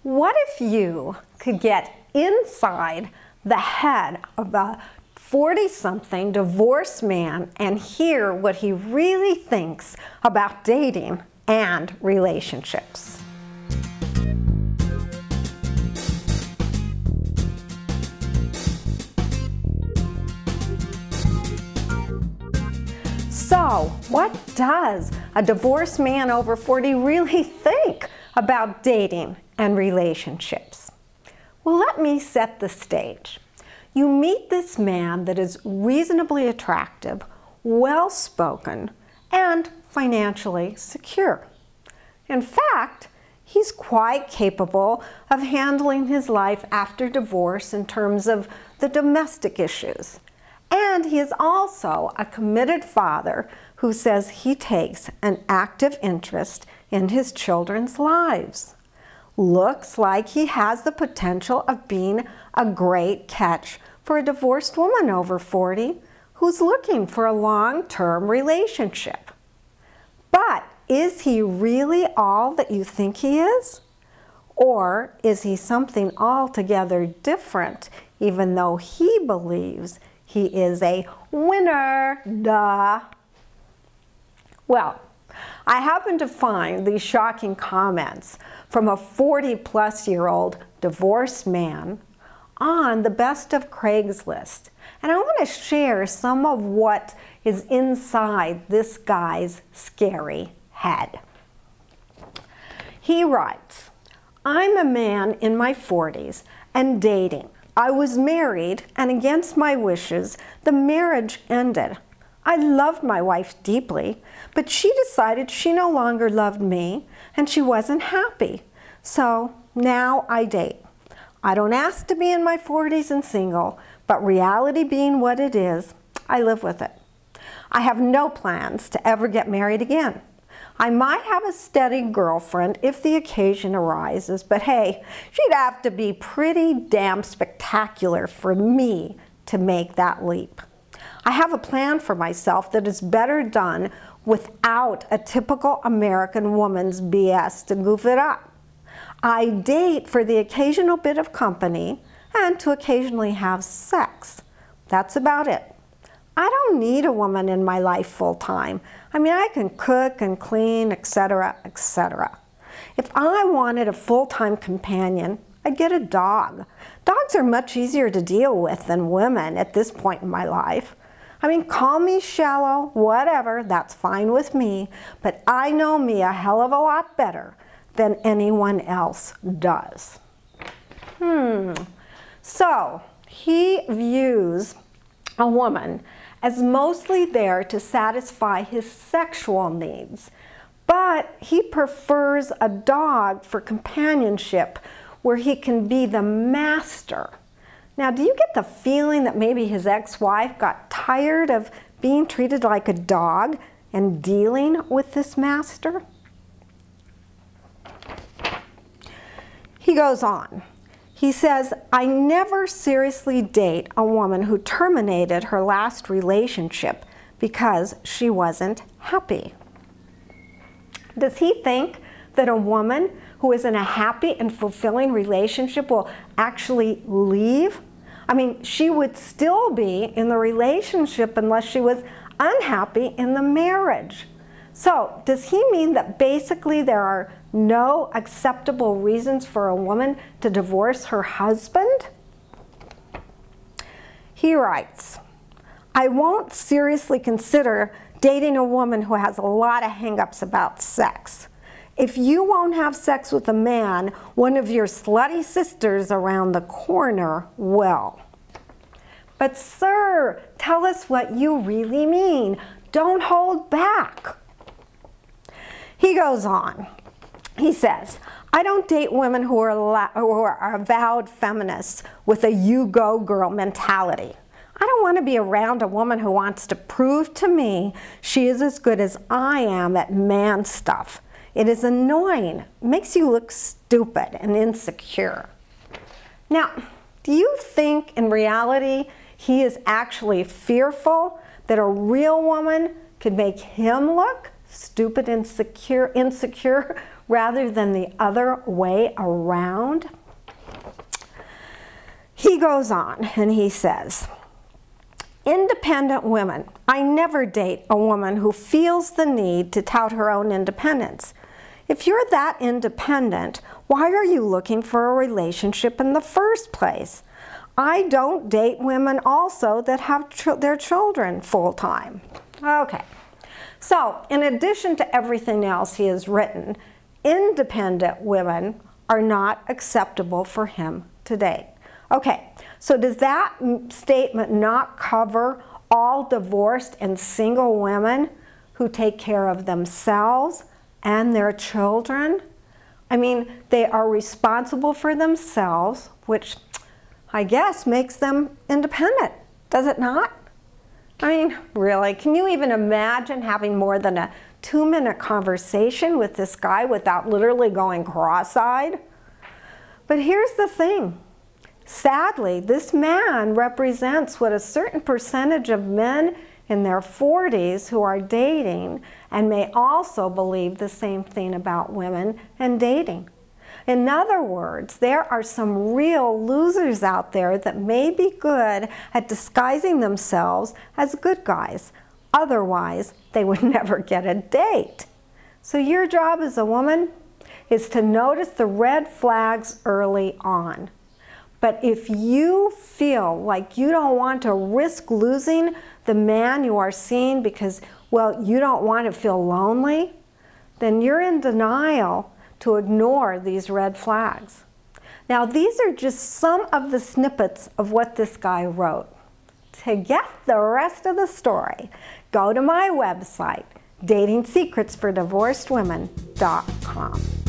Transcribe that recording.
What if you could get inside the head of a 40-something divorced man and hear what he really thinks about dating and relationships? So, what does a divorced man over 40 really think about dating and relationships? Well, let me set the stage. You meet this man that is reasonably attractive, well-spoken, and financially secure. In fact, he's quite capable of handling his life after divorce in terms of the domestic issues. And he is also a committed father who says he takes an active interest in his children's lives. Looks like he has the potential of being a great catch for a divorced woman over 40 who's looking for a long-term relationship. But is he really all that you think he is? Or is he something altogether different, even though he believes he is a winner? Duh. Well, I happened to find these shocking comments from a 40-plus-year-old divorced man on the best of Craigslist. And I want to share some of what is inside this guy's scary head. He writes, "I'm a man in my 40s and dating. I was married, and against my wishes, the marriage ended. I loved my wife deeply, but she decided she no longer loved me, and she wasn't happy. So now I date. I don't ask to be in my 40s and single, but reality being what it is, I live with it. I have no plans to ever get married again. I might have a steady girlfriend if the occasion arises, but hey, she'd have to be pretty damn spectacular for me to make that leap. I have a plan for myself that is better done without a typical American woman's BS to goof it up. I date for the occasional bit of company and to occasionally have sex. That's about it. I don't need a woman in my life full time. I mean, I can cook and clean, etc., etc. If I wanted a full-time companion, I'd get a dog. Dogs are much easier to deal with than women at this point in my life. I mean, call me shallow, whatever, that's fine with me, but I know me a hell of a lot better than anyone else does." So, he views a woman as mostly there to satisfy his sexual needs, but he prefers a dog for companionship where he can be the master. Now, do you get the feeling that maybe his ex-wife got tired of being treated like a dog and dealing with this master? He goes on. He says, "I never seriously date a woman who terminated her last relationship because she wasn't happy." Does he think that a woman who is in a happy and fulfilling relationship will actually leave? I mean, she would still be in the relationship unless she was unhappy in the marriage. So, does he mean that basically there are no acceptable reasons for a woman to divorce her husband? He writes, "I won't seriously consider dating a woman who has a lot of hang-ups about sex. If you won't have sex with a man, one of your slutty sisters around the corner will." But sir, tell us what you really mean. Don't hold back. He goes on. He says, "I don't date women who are avowed feminists with a you-go girl mentality. I don't want to be around a woman who wants to prove to me she is as good as I am at man stuff. It is annoying. It makes you look stupid and insecure." Now, do you think in reality he is actually fearful that a real woman could make him look stupid and insecure rather than the other way around? He goes on and he says, independent women. I never date a woman who feels the need to tout her own independence. If you're that independent, why are you looking for a relationship in the first place? I don't date women also that have their children full-time. Okay, so in addition to everything else he has written, independent women are not acceptable for him to date. Okay, so does that statement not cover all divorced and single women who take care of themselves and their children? I mean, they are responsible for themselves, which I guess makes them independent, does it not? I mean, really, can you even imagine having more than a 2-minute conversation with this guy without literally going cross-eyed? But here's the thing. Sadly, this man represents what a certain percentage of men in their 40s who are dating and may also believe the same thing about women and dating. In other words, there are some real losers out there that may be good at disguising themselves as good guys. Otherwise, they would never get a date. So your job as a woman is to notice the red flags early on. But if you feel like you don't want to risk losing the man you are seeing because, well, you don't want to feel lonely, then you're in denial to ignore these red flags. Now, these are just some of the snippets of what this guy wrote. To get the rest of the story, go to my website, datingsecretsfordivorcedwomen.com.